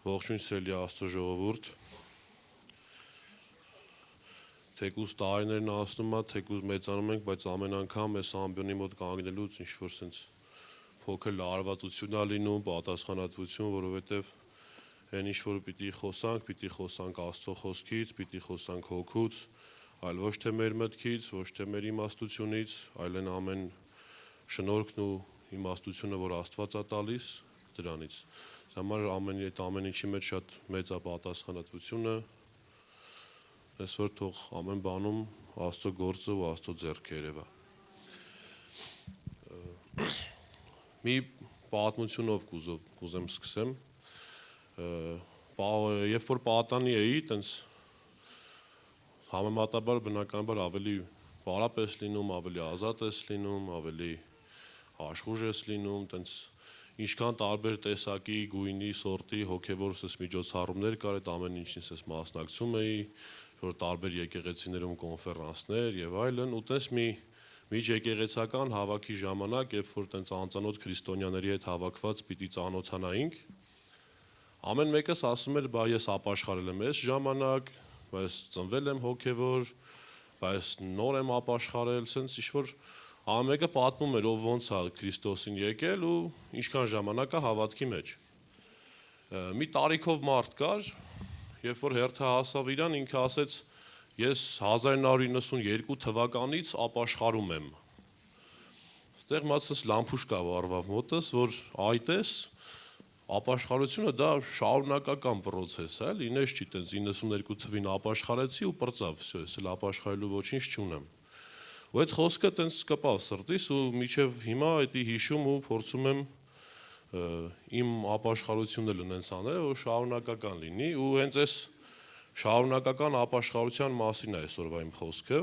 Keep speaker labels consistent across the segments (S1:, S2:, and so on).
S1: Ողջույն սիրելի Աստծո ժողովուրդ, թեկուզ տարիներն անցնում է, թեկուզ մեծանում ենք, բայց ամեն անգամ այս ամբյոնի մոտ կանգնելուց ինչ-որ սենց փոքր լարվածություն է լինում, պատասխանատվություն, որովհետև այն ինչ-որ պիտի խոսանք Աստծո խոսքից, պիտի խոսանք հոգուց, այլ ոչ թե մեր մտքից, ոչ թե մեր իմաստությունից, այլ այն ամեն շնորհքն ու իմաստությունը, որ Աստված է տալիս, դրանից։ Համար ամեն ինչի մեջ շատ մեծ է պատասխանատվությունը, այսօր թող ամեն բանում Աստծո գործը ու Աստծո ձեռքը երևա։ Մի պատմությունով կուզեմ սկսեմ, երբ որ պատանի էի, տենց համեմատաբար բնականաբար ավելի պարապ ես լինում, ավելի ազատ ես լինում, ավելի աշխուժ ես լինում, տենց ինչքան տարբեր տեսակի, գույնի, սորտի, հոգևոր միջոցառումներ կար, այդ ամեն ինչին ես մասնակցում էի, որ տարբեր եկեղեցիներում կոնֆերանսներ եւ այլն, ու տես մի միջեկեղեցական հավաքի ժամանակ, երբ որ տենց անծանոթ քրիստոնյաների հետ հավաքված պիտի ծանոթանայինք, ամեն մեկս ասում էր, բա ես ապաշխարել եմ այս ժամանակ, բայց ծնվել եմ հոգևոր, բայց նոր եմ ապաշխարել, սենց ինչ-որ ամեն մեկը պատմում էր, ով ոնց է Քրիստոսին եկել ու ինչքան ժամանակ է հավատքի մեջ։ Մի տարիքով մարդ կար, երբ որ հերթը հասավ իրան, ինքը ասեց, ես 1992 թվականից ապաշխարում եմ։ Ստեղ մացս լամփուշկա վառվավ մոտս, որ այտես ապաշխարությունը դա շարունակական process է, լինես չի տենց 92 թվին ապաշխարեցի ու պրծավ, всё, ես էլ ապաշխարելու ոչինչ չունեմ։ Ու այդ խոսքը տենց կպավ սրտիս ու միջև հիմա դա հիշում ու փորձում եմ իմ ապաշխարությունը լնենց անել, որ շարունակական լինի ու հենց այս շարունակական ապաշխարության մասին է այսօրվա իմ խոսքը։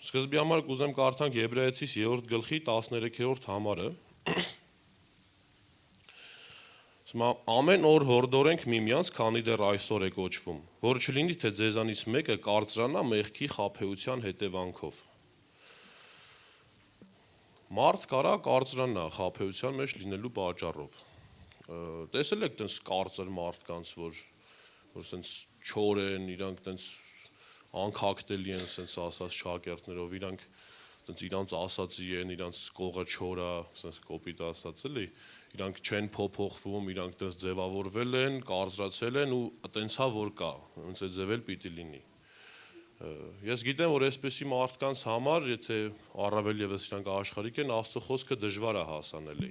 S1: Սկզբի համար կուզեմ կարդանք Եբրայեցիս 3-րդ գլխի 13-րդ համարը։ Ամեն օր հորդորենք միմյանց, քանի դեռ այսօր է կոչվում, որ չլինի, թե ձեզանից մեկը կարծրանա մեղքի խաբեության հետևանքով։ Մարդ կարա կարծրանա խաբեության մեջ լինելու պատճառով։ Տեսել եք տենց կարծր մարդկանց, որ սենց չոր են, իրանք տենց անքակտելի են, սենց ասած շակերտներով, իրանք տենց իրանց ասածի են, իրանց կողը չոր է, սենց կոպիտ ասած էլի, իրանք չեն փոփոխվում, իրանք տենց ձևավորվել են, կարծրացել են ու տենցա որ կա, ոնց է ձևել պիտի լինի։ Ես գիտեմ, որ այսպիսի մարդկանց համար, եթե առավել եւս իրանք աշխարհիկ են, Աստծո խոսքը դժվար է հասանելի։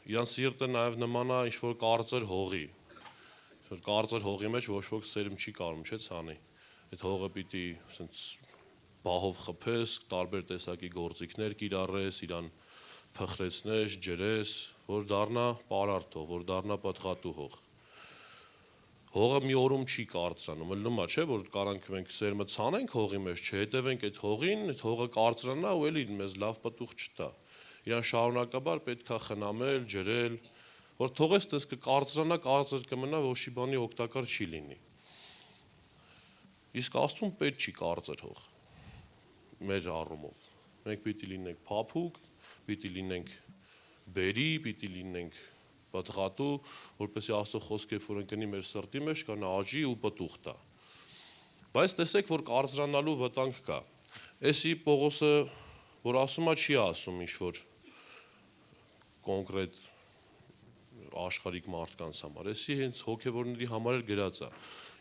S1: Իրանց սիրտը նաեւ նման է ինչ-որ կարծր հողի։ Որ կարծր հողի մեջ ոչ ոք սերմ չի կարում, չէ՞ ցանի։ Այդ հողը պիտի ասենց բահով խփես, տարբեր տեսակի գործիքներ կիրառես, իրան փխրեցնես, ջրես, որ դառնա պարարտ հող, որ դառնա պատղատու հող։ Հողը մի օրում չի կարծրանում, ըլլում է, չէ՞, որ կարանք մենք սերմը ցանենք հողի մեջ, չհետևենք այդ հողին, այդ հողը կարծրանա ու էլի մեզ լավ պտուղ չտա։ Իրան շարունակաբար պետքա խնամել, ջրել, որ թողես տես կկարծրանա, կարծր կմնա, ոչի բանի օգտակար չի լինի։ Իսկ Աստծուն պետք չի կարծր հող։ Մեր առումով։ Մենք պիտի լինենք փափուկ, պիտի լինենք բերի, պիտի լինենք պատղատու, որպեսզի Աստծո խոսքը որ ընկնի մեր սրտի մեջ, կա նա աճի ու պտուղ տա։ Բայց տեսեք, որ կարծրանալու վտանգ կա։ Էսի Պողոսը, որ ասում է, չի ասում ինչ-որ կոնկրետ աշխարհիկ մարդկանց համար, էսի հենց հոգևորների համար էլ գրած է։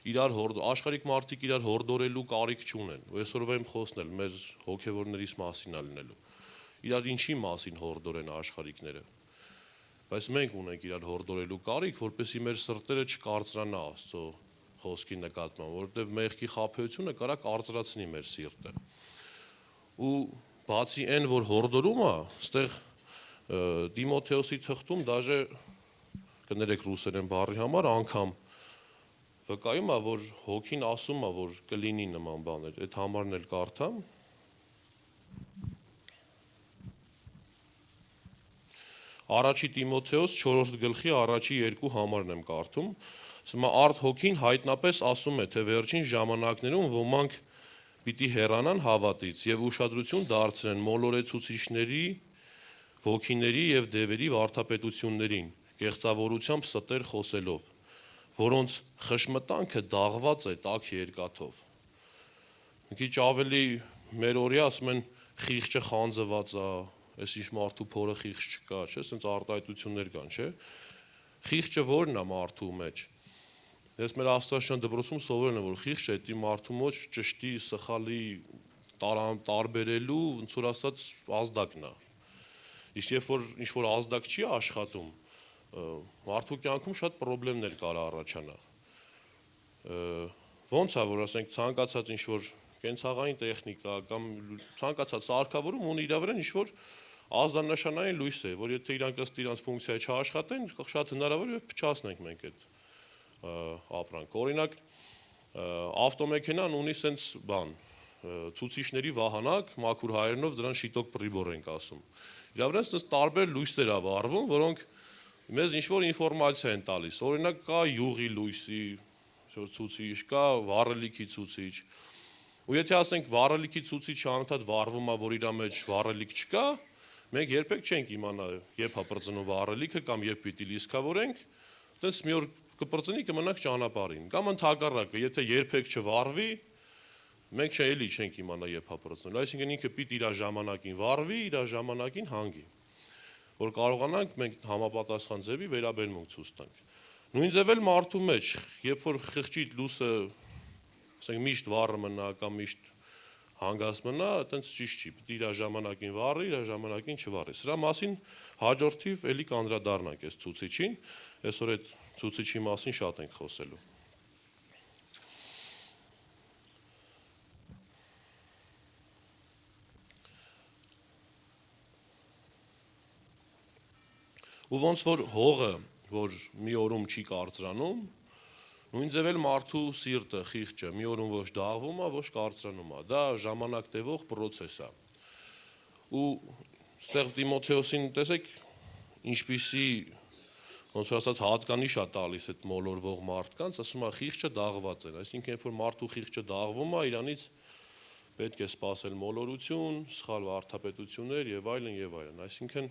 S1: Աշխարհիկ մարդիկ իրար հորդորելու կարիք չունեն։ Ու այսօրվա իմ խոսքն էլ մեր հոգևորներից մասին է լինելու։ Իրար ինչի մասին հորդորեն աշխարհիկները։ Բայց մենք ունենք իրար հորդորելու կարիք, որպեսզի մեր սրտերը չկարծրանա Աստծո խոսքի նկատմամբ, որովհետև մեղքի խաբեությունը կարա կարծրացնի մեր սիրտը։ Ու բացի այն, որ հորդորում է, այստեղ Տիմոթեոսի թղթում դաժե կներեք ռուսերեն բառի համար անգամ վկայում է, որ հոգին ասում է, որ կլինի նման բաներ, այդ համարն էլ կարդամ։ Առաջի Տիմոթեոս 4-րդ գլխի առաջի 2 համարն եմ կարդում։ Ասում է արդ հոգին հայտնապես ասում է, թե վերջին ժամանակներում ոմանք պիտի հեռանան հավատից եւ ուշադրություն դարձնեն մոլորեցուցիչների, ոգիների եւ դևերի վարդապետություններին, կեղծավորությամբ ստեր խոսելով, որոնց խշմտանքը դաղված է տաք երկաթով։ Մի քիչ ավելի մեր օրյա ասում են խիղճը խանձված է, այս ինչ մարդու փորը խիղճ չկա, չէ՞, ասենց արտահայտություններ կան, չէ՞։ Խիղճը ո՞րն է մարդու մեջ։ Ես մեր աստվածաշան դպրոցում սովորել եմ, որ խիղճը դա մարդու մեջ ճշտի սխալի տարբերելու ոնց որ ասած ազդակն է։ Իսկ երբ որ ինչ որ ազդակ չի աշխատում, մարդու կյանքում շատ խնդիրներ կարող առաջանա։ Ոնց է, որ ասենք ցանկացած ինչ որ կենցաղային տեխնիկա կամ ցանկացած սարքավորում ունի իր վրա ինչ որ ազդանշանային լույս է, որ եթե իրանք ըստ իրանց ֆունկցիայի չաշխատեն, շատ հնարավոր է փչացնենք մենք այդ ապրանք։ Օրինակ ավտոմեքենան ունի սենց բան, ցուցիչների վահանակ, մաքուր հայերենով դրան շիտոկ պրիբոր ենք ասում։ Իրա վրա սենց տարբեր լույսեր ա վառվում, որոնք մեզ ինչ որ ինֆորմացիա են տալիս։ Օրինակ կա յուղի լույսի ցուցիչ, կա վառելիքի ցուցիչ։ Ու եթե ասենք վառելիքի ցուցիչը անընդհատ վառվում է, որ իր մեջ վառելիք չկա, մենք երբեք չենք իմանա երբ է պրծնում վառելիքը կամ երբ պիտի լիսկավորենք, այդպես մի օր կպրծնի կմնանք ճանապարհին։ Կամ ընդհակառակը, եթե երբեք չվառվի, մենք էլի չենք իմանա երբ է պրծնում։ Այսինքն ինքը պիտի իր ժամանակին վառվի, իր ժամանակին հանգի, որ կարողանանք մենք համապատասխան ձևի վերաբերմունք ցույց տանք։ Նույն ձև էլ մարդու մեջ, երբ որ խղճի լույսը, ասենք միշտ վառը մնա կամ միշտ հանգած մնա, այտենց ճիշտ չի, պիտի իր ժամանակին վառի, իր ժամանակին չվառի։ Սրա մասին հաջորդիվ էլի կանդրադառնանք այս ցուցիչին, այսօր այդ ցուցիչի մասին շատ ենք խոսելու։ Ու ոնց որ հողը, որ մի օրում չի կարծրանում, նույն ձև էլ մարդու սիրտը, խիղճը մի օրում ոչ դաղվում է, ոչ կարծրանում է։ Դա ժամանակ տևող process է։ Ու ստեղ Տիմոթեոսին տեսեք, ինչպիսի ոնց որ ասած հատկանիշ է տալիս այդ մոլորվող մարդկանց, ասում է խիղճը դաղված է, այսինքն երբ որ մարդու խիղճը դաղվում է, իրանից պետք է սпасել մոլորություն, սխալ վարդապետություններ եւ այլն եւ այլն, այսինքն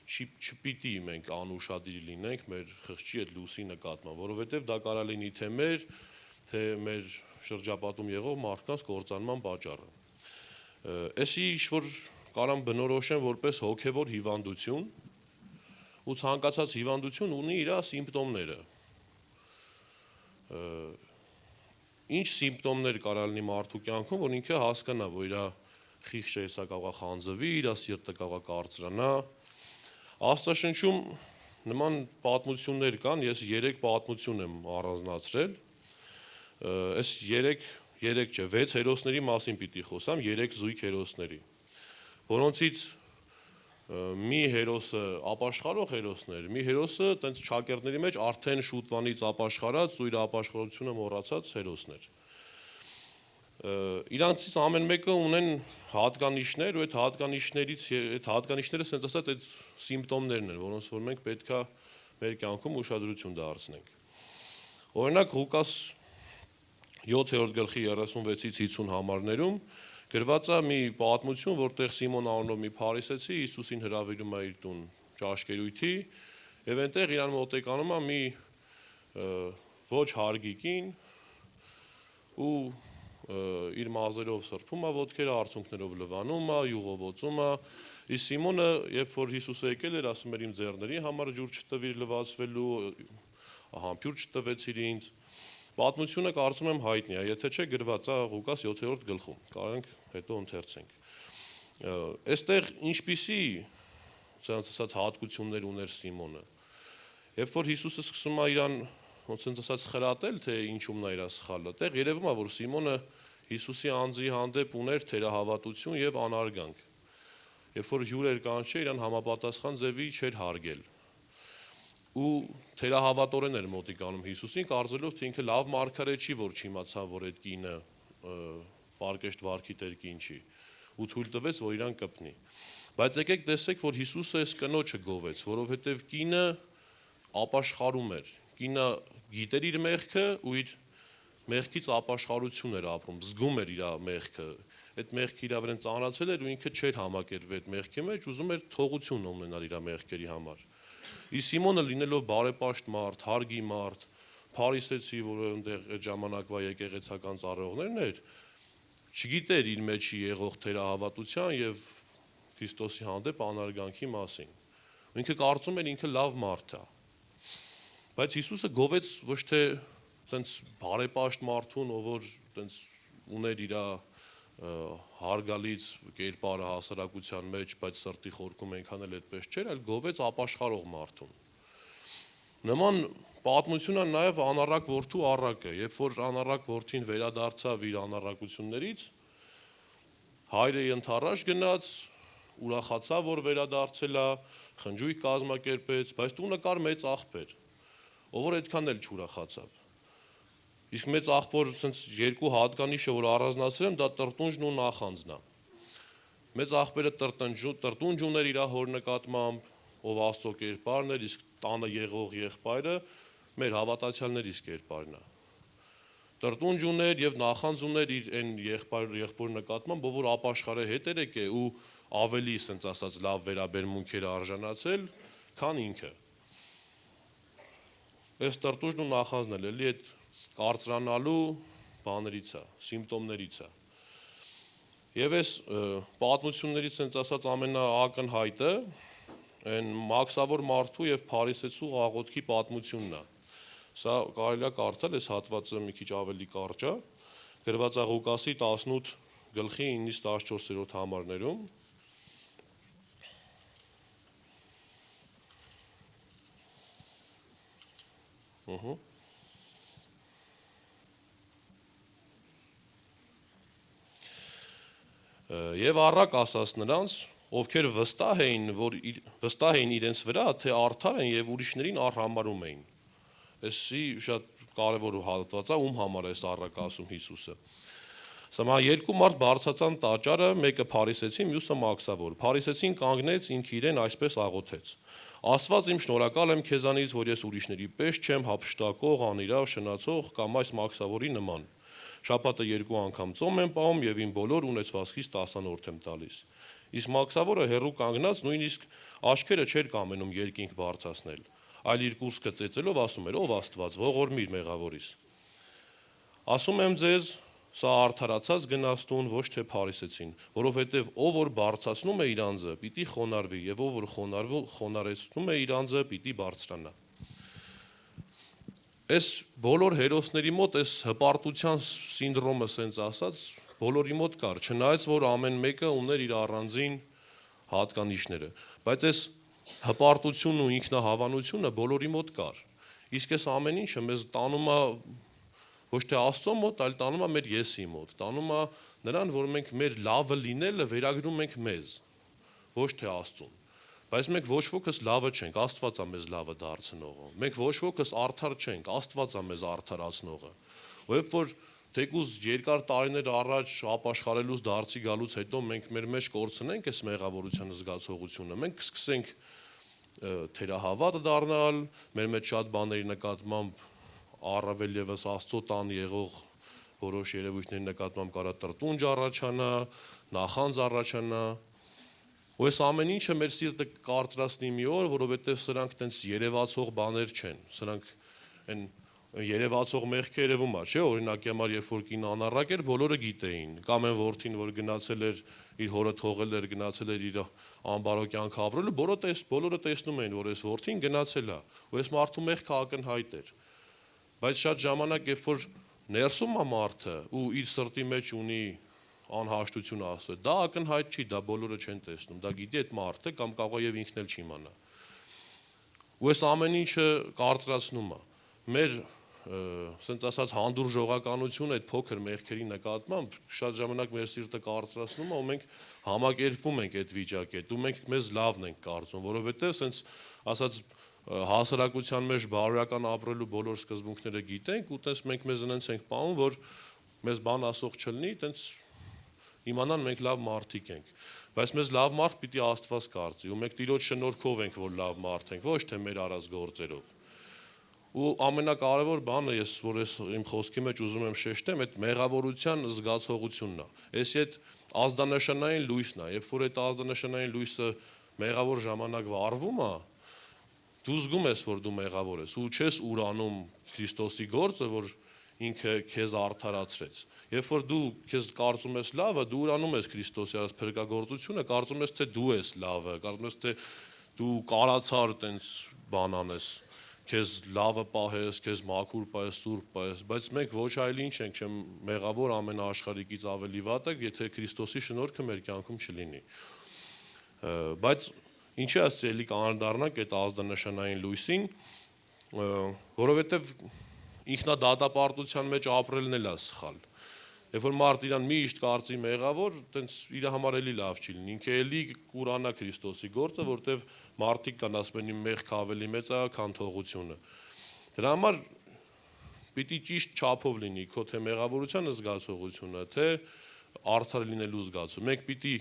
S1: չպիտի մենք անուշադիր լինենք մեր խղճի այդ լույսի նկատմամբ, որովհետեւ դա կարող լինի թե մեր շրջապատում եղող մարդկանց կործանման պատճառը։ Էսի ինչ որ կարամ բնորոշեմ որպես հոգեվոր հիվանդություն, ու ցանկացած հիվանդություն ունի իր սիմպտոմները։ Ինչ սիմպտոմներ կարող լինի մարդու կյանքում, որ ինքը հասկանա, որ իր խիղճը հեսա կարող է խանձվի, իր սիրտը կարող է կարծրանա։ Աստվածաշնչում նման պատմություններ կան, ես 3 պատմություն եմ առանձնացրել։ Այս 6 հերոսների մասին պիտի խոսամ, 3 զույգ հերոսների, որոնցից մի հերոսը ապաշխարող հերոսն էր, մի հերոսը տենց ճակերտների մեջ արդեն շուտվանից ապաշխարած ու իր ապաշխարությունը մոռացած հերոսն էր։ Իրանցից ամեն մեկը ունեն հատկանիշներ, ու այդ հատկանիշները ասենց ասած այդ սիմպտոմներն են, որոնց որ մենք պետքա մեր կյանքում ուշադրություն դարձնենք։ Օրինակ Ղուկաս 7-րդ գլխի 36-ից 50 համարներում գրված է մի պատմություն, որտեղ Սիմոն անունով մի փարիսեցի Հիսուսին հրավիրում է իր տուն ճաշկերույթի, եւ այնտեղ իրան մոտեկանում է մի ոչ հարգի կին ու իր մազերով սրբում է ոտքերը, արցունքներով լվանում է, յուղովոցում է։ Իսկ Սիմոնը, երբ որ Հիսուսը եկել էր, ասում էր իմ ձեռների համար ջուր չտվիր լվացվելու, համբյուր չտվեցիր ինձ։ Պատմությունը կարծում եմ հայտնի է, եթե չէ գրված է Ղուկաս 7-րդ գլխում, կարող ենք հետո ընթերցենք։ Այստեղ ինչպիսի ցած ասած հատկություններ ուներ Սիմոնը։ Երբ որ Հիսուսը սկսում է իրան ոնց ասած խրատել, թե ինչումն է իր սխալը, այդտեղ երևում է, որ Սիմոնը Հիսուսի անձի հանդեպ ուներ թերահավատություն եւ անարգանք։ Երբ որ հյուր էր կանչել, իրան համապատասխան ձևի չէր հարգել։ Ու թերահավատորեն էր մոտիկանում Հիսուսին, կարծելով, թե ինքը լավ մարգարե չի, որ չիմացավ, որ այդ կինը պարկեշտ վարքի տեր կին չի, ու թույլ տվեց, որ իրան կպնի։ Բայց եկեք տեսեք, որ Հիսուսը այս կնոջը գովեց, որովհետև կինը ապաշխարում էր, կինը գիտեր իր մեղքը ու իր մեղքից ապաշխարություն էր ապրում, զգում էր իր մեղքը, այդ մեղքի իր վրան ծանրացել էր ու ինքը չէր համակերպվել այդ մեղքի մեջ, ուզում էր թողություն ունենալ իր մեղքերի համար։ Իսկ Սիմոնը լինելով բարեպաշտ մարդ, հարգի մարդ, փարիսեցի, որը այնտեղ այդ ժամանակվա եկեղեցական ծառայողներն էր, չգիտեր իր մեջի եղող թերահավատության եւ Քրիստոսի հանդեպ անարգանքի մասին։ Ինքը կարծում էր ինքը լավ մարդ է։ Բայց Հիսուսը գովեց ոչ թե տենց բարեպաշտ մարդուն, ով որ տենց ուներ իր հարգալից կերպարը հասարակության մեջ, բայց սրտի խորքում այնքան էլ այդպես չէր, այլ գովեց ապաշխարող մարդուն։ Նման պատմություն է նաև անառակ որդու առակը, երբ որ անառակ որդին վերադարձավ իր անառակություններից, հայրը ընդառաջ գնաց, ուրախացավ, որ վերադարձել է, խնջույք կազմակերպեց, բայց տունը կար մեծ աղբեր, ով որ այդքան էլ չուրախացավ։ Իսկ մեծ աղբոր ցենց երկու հատկանիշը, որ առանձնացրել եմ, դա տրտունջն ու նախանձն է։ Մեծ աղբերը տրտունջ ուներ իր հոր նկատմամբ, ով Աստծո կերպարն էր, իսկ տանը եղող եղբայրը մեր հավատացյալներից կերպարն է։ Տրտունջ ուներ եւ նախանձ ուներ իր այն եղբոր նկատմամբ, ով որ ապաշխարը հետերեք է ու ավելի, ասենց ասած, լավ վերաբերմունքեր արժանացել, քան ինքը։ Այս տրտունջն ու նախանձն էլ էլի այդ կարծրանալու բաներից է, սիմպտոմներից է։ Եվ այս պատմություններից ասենց ասած ամենաակնհայտը այն մաքսավոր մարդու եւ փարիսեցու աղոթքի պատմությունն է։ Սա կարելի է կարդալ, այս հատվածը մի քիչ ավելի կարճ է, գրված է Ղուկասի 18 գլխի 9-ից 14-րդ համարներում։ Եվ առակ ասաց նրանց, ովքեր վստահ էին իրենց վրա, թե արդար են եւ ուրիշներին առհամարում էին։ Էսի շատ կարևոր հատված է, ում համար է այս առակ ասում Հիսուսը։ Սա երկու մարդ բարձրացան տաճարը, մեկը փարիսեցի, մյուսը մաքսավոր։ Փարիսեցին կանգնեց, ինքը իրեն այսպես աղոթեց. Աստված իմ շնորհակալ եմ քեզանից, որ ես ուրիշների պես չեմ հափշտակող, անիրավ, շնացող կամ այս մաքսավորի նման։ Շաբաթը 2 անգամ ծոմ եմ պահում եւ իմ բոլոր ունեցվածքից 10-րդ եմ տալիս։ Իսկ մաքսավորը հերու կանգնած նույնիսկ աչքերը չէր կամենում երկինք բարձրացնել, այլ իր կուրծքը ծեծելով ասում էր. Ով Աստված, ողորմիր մեղավորիս։ Ասում եմ ձեզ, սա արդարացած գնաստուն ոչ թե փարիսեցին, որովհետեւ ով որ բարձրացնում է իր անձը, պիտի խոնարհվի, եւ ով որ խոնարհեցնում է իր անձը, պիտի բարձրանա։ Այս բոլոր հերոսների մոտ այս հպարտության սինդրոմը, ասենց ասած, բոլորի մոտ կար, չնայած որ ամեն մեկը ուներ իր առանձին հատկանիշները, բայց այս հպարտությունն ու ինքնահավանությունը բոլորի մոտ կար։ Իսկ այս ամեն ինչը մեզ տանում է ոչ թե Աստծո մոտ, այլ տանում է մեր եսի մոտ, տանում է նրան, որ մենք մեր լավը լինելը վերագրում ենք մեզ, ոչ թե Աստծուն։ Բայց մենք ոչ ոքս լավը չենք, Աստված է մեզ լավը դարձնողը։ Մենք ոչ ոքս արդար չենք, Աստված է մեզ արդարացնողը։ Երբ որ թեկուզ երկար տարիներ առաջ ապաշխարելուց դարձի գալուց հետո մենք մեր մեջ կորցնենք այս մեղավորության զգացողությունը, մենք կսկսենք թերահավատ դառնալ, մեր մեջ շատ բաների նկատմամբ առավել եւս Աստծո տան եղող որոշ երևույթների նկատմամբ կարա տրտունջ առաջանա, նախանձ առաջանա։ Ու այս ամեն ինչը մեր սիրտը կարծրացնի մի օր, որովհետեւ սրանք տենց երևացող բաներ չեն։ Սրանք այն երևացող մեղքը երևում է, չէ՞, օրինակ համար երբ որ կին անառակ էր, բոլորը գիտեին, կամ այն որդին, որ գնացել էր իր հորը թողել էր, գնացել էր իր անբարո կյանք ապրելու, բոլորը տեսնում էին, որ այս որդին գնացել է, ու այս մարդու մեղքը ակնհայտ էր։ Բայց շատ ժամանակ, երբ որ ներսում է մարդը ու իր սրտի մեջ ունի անհաշտություն Աստծո, դա ակնհայտ չի, դա բոլորը չեն տեսնում, դա գիտի այդ մարդը կամ կարող է եւ ինքն էլ չիմանա։ Ու այս ամեն ինչը կարծրացնում է։ Մեր ասենց ասած հանդուրժողականությունը այդ փոքր մեղքերի նկատմամբ շատ ժամանակ մեր սիրտը կարծրացնում է ու մենք համակերպվում ենք այդ վիճակի հետ ու մենք մեզ լավն ենք կարծում, որովհետեւ ասենց ասած հասարակության մեջ բարոյական ապրելու բոլոր սկզբունքները գիտենք ու տես մենք մեզ այնց ենք պահում, որ մեզ բան ասող չլինի, տենց իմանան մենք լավ մարդիկ ենք։ Բայց մեզ լավ մարդ պիտի Աստված կարծի ու մենք Տիրոջ շնորհքով ենք, որ լավ մարդ ենք, ոչ թե մեր արած գործերով։ Ու ամենակարևոր բանը որ ես իմ խոսքի մեջ ուզում եմ շեշտեմ, այդ մեղավորության զգացողությունն է։ Էսի այդ ազդանշանային լույսն է, երբ որ այդ ազդանշանային լույսը մեղավոր ժամանակ վառվում է, դու զգում ես, որ դու մեղավոր ես ու չես ուրանում Քրիստոսի գործը, որ ինքը քեզ արդարացրեց։ Երբ որ դու քեզ կարծում ես լավը, դու ուրանում ես Քրիստոսի արած փրկagorցությունը, կարծում ես թե դու ես լավը, կարծում ես թե դու կարացար տենց բան անես, քեզ լավը պահես, քեզ մաքուր պահես, սուրբ պահես, բայց մենք ոչ այլ ինչ ենք, չեմ մեղավոր ամենաաշխարհիկից ավելի վատ եք, եթե Քրիստոսի շնորհքը մեր կյանքում չլինի։ Բայց ինչի ասեցի էլի անդառնանք այդ ազդանշանային լույսին, որովհետև ինքնադատապարտության մեջ ապրելն էլ է սխալ։ Երբ որ մարդ իրան միշտ կարծի մեղավոր, տենց իր համար էլի լավ չի լինի, ինքը էլի կուրանա Քրիստոսի գործը, որտեվ մարդիկ կան ասում են իմ մեղքը ավելի մեծ է, քան թողությունը։ Դրա համար պիտի ճիշտ չափով լինի քո թե մեղավորության զգացողությունը, թե արդար լինելու զգացումը։ Մենք պիտի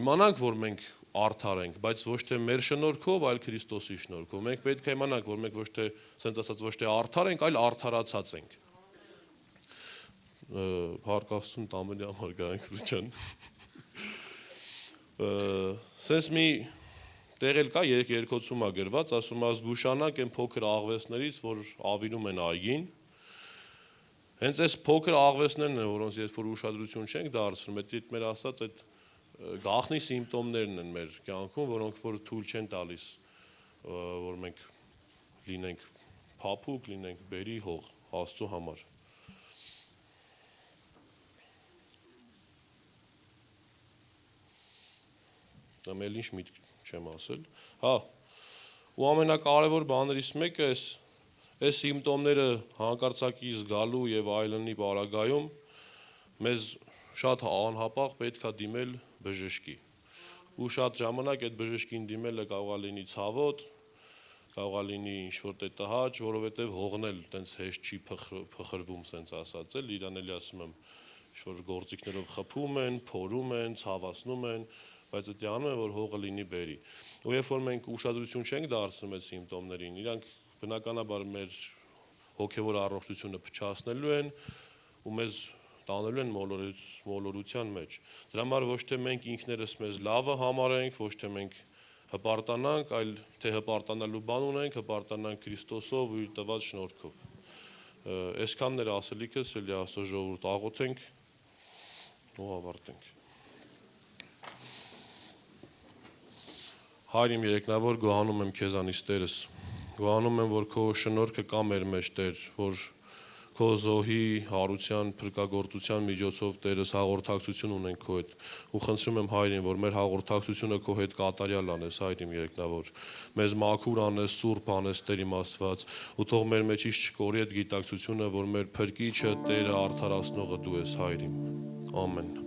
S1: իմանանք, որ մենք արդար ենք, բայց ոչ թե մեր շնորհքով, այլ Քրիստոսի շնորհքով։ Մենք պետք է իմանանք, որ մենք ոչ թե, ասենց ասած, ոչ թե արդար ենք, այլ արդարացած ենք։ Հարկասություն տամենի համար գային Քրիստիան։ Սենց մի տեղ էլ կա երկոցում է գրված, ասում է զգուշանանք այն փոքր աղվեսներից, որ ավիրում են այգին։ Հենց այս փոքր աղվեսներն են, որոնց երբ որ ուշադրություն չենք դարձնում, այդ մեր ասած այդ գաղտնի սիմպտոմներն են մեր կյանքում, որոնք որ թույլ չեն տալիս, որ մենք լինենք փափուկ, լինենք բերի հող Աստծո համար։ Ամեն ինչ միտք չեմ ասել։ Հա, ու ամենակարևոր բաներից մեկը այս սիմպտոմները հանկարծակի զգալու եւ այլնի բարագայում մեզ շատ անհապաղ պետք է դիմել բժշկի։ Ու շատ ժամանակ այդ բժշկին դիմելը կարող է լինի ցավոտ, կարող է լինի ինչ-որ տետահաճ, որովհետեւ հողն էլ տենց հեշտ չի փխրվում, սենց ասած էլ, իրան էլի ասում եմ, ինչ-որ գործիքներով խփում են, փորում են, ցավացնում են, բայց դա անում է, որ հողը լինի բերի։ Ու երբ որ մենք ուշադրություն չենք դարձնում այդ սիմպտոմներին, իրանք բնականաբար մեր հոգևոր առողջությունը փչացնելու են ու մեզ տանելու են մոլորության մեջ։ Դրա համար ոչ թե մենք ինքներս մեզ լավը համարենք, ոչ թե մենք հպարտանանք, այլ թե հպարտանալու բան ունենք, հպարտանանք Քրիստոսով ու իր տված շնորհքով։ Այսքանն էր ասելիքս, էլի Աստծո ժողովուրդ աղոթենք ու ավարտենք։ Հայր իմ երեքնավոր, գոհանում եմ քեզանից Տերս, գոհանում եմ, որ քո շնորհքը կա մեր մեջ Տեր, որ քո զոհի, հարության, փրկagorցության միջոցով Տերս հաղորդակցություն ունենք քո հետ։ Ու խնդրում եմ Հայրին, որ մեր հաղորդակցությունը քո հետ կատարյալ անես, Հայր իմ երեքնավոր։ Մեզ մաքուր անես, սուրբ անես, Տեր իմ Աստված, ու թող մեր մեջից չկորի այդ գիտակցությունը, որ մեր փրկիչը, Տերը, արդարացնողը դու ես, Հայր իմ։ Ամեն։